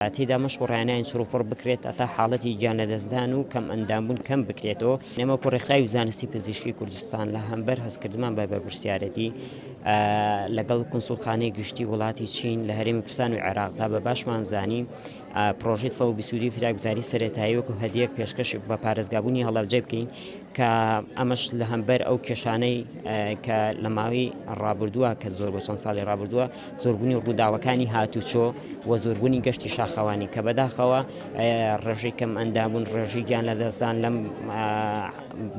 تێدا مەشقڕایانیان چڕوپڕ بکرێت ئەتا حاڵەتی گیانلەدەستدان و کەم ئەندامبوون کەم بکرێتەوە. ئێمە کوڕێکخراوی زانستی پزیشکی کوردستان لە هەمبەر هەستکردمان بە بەرپرسیارەتی لەگەڵ کنسوڵخانەی گشتی وڵاتی چین لە هەرێمی کوردستان و عێراقدا بە باشمان زانی پرۆژەی 122 فراگوزاری سەرەتایی وەکو هەدیەک پێشکەش بە پارێزگابوونی هەڵەبجە بکەین کە ئەمەش لە هەمبەر ئەو کێشانەی کە لە ماوەی ڕابردووە کە زۆر بە چەند ساڵی ڕابردووە زۆربوونی ڕووداوەکانی هاتوچۆ و زۆربوونی گەشتی شاخەوانی کە بەداخەوە ڕێژەی کەم ئەندامبوون ڕێژەی گیانلەدەستدان لەم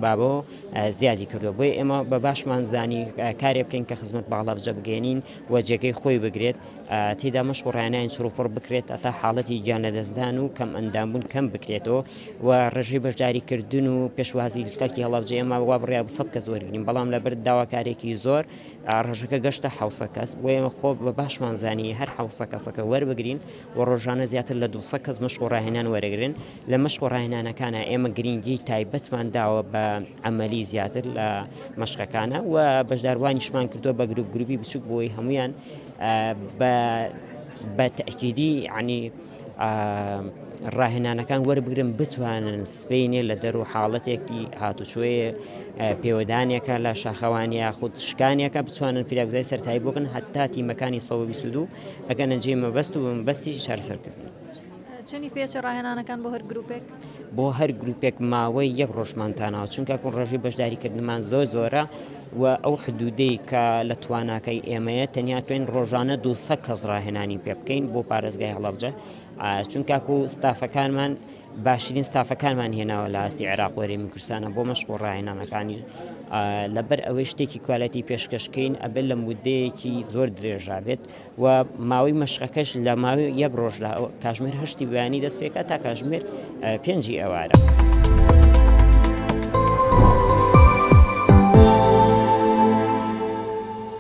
بابەوە زیادی کردووە. بۆیە ئێمە بە باشمان زانی کارێ بکەین کە خزمەت بە هەڵەبجە بگەێنین و جێگەی خۆی بگرێت تێدا مەشقڕایانیان چڕوپڕ بکرێت ئەتا حاڵەتی گیانلەدەستدان و کەم ئەندامبوون کەم بکرێتەوە و ڕێژەی بەشداریکردن و پێشوازی خەڵکی هەڵەبجە ئێمە وا بڕیا 100 کەس وەرگین بەڵام لەبەر داواکارێکی زۆر ڕێژەکە گەشتە 700 کەس بۆ ئێمە خۆ بە باشمان زانی هەر 700 کەسەکە وەربگرین و ڕۆژانە زیاتر لە 200 کەس مەشقڕاهێنان وەرەگرن. لە مەشقڕاهێنانەکانە ئێمە گرنگی تایبەتمان داوە بە عەمەلی زیاتر لە مەشقەکانە و بەشداروانیشمان کردووە بە گروپی بچووک بۆی هەمویان بە تەکیدی ینی ڕاهێنانەکان وەربگرن بتوانن سبەینێ لە دەرو حاڵەتێکی هاتوچۆیە پێوەدانێکە لە شاخەوانی یاخود شکانێکە بتوانن فراگوزاری سەرەتایی بۆکەن هەتا تیمەکانی 122 ئەگەنە جێ مەبەست و مەبەستی چارەسەرکردن. چەندی پێچە ڕاهێنانەکان بۆ هەر گروپێک؟ بۆ هەر گروپێک ماوەی یەک ڕۆژمان تاناوە چونکە کوڕ ڕێژەی بەشداریکردنمان زۆرە و ئەو حدودەی کە لە تواناکەی ئێمەیە تەنیا توێن ڕۆژانە 200 کەس ڕاهێنانی پێ بکەین بۆ پارێزگای هەڵەبجە چونکە و ستافەکانمان باشترین ستافەکانمان هێناوە لە ئاستی عێراق و هەرێمی کوردستانە بۆ مەشقڕاهێنانەکانی لەبەر ئەوەی شتێکی کوالەتی پێشکەشکەین ئەبێت لە مودەیەکی زۆر درێژا بێت و ماوەی مەشقەکەش لە ماوەی یەک ڕۆژدا کاتژمێر 8 بەیانی دەست پێکات تا کاتژمێر 5 ئێوارە.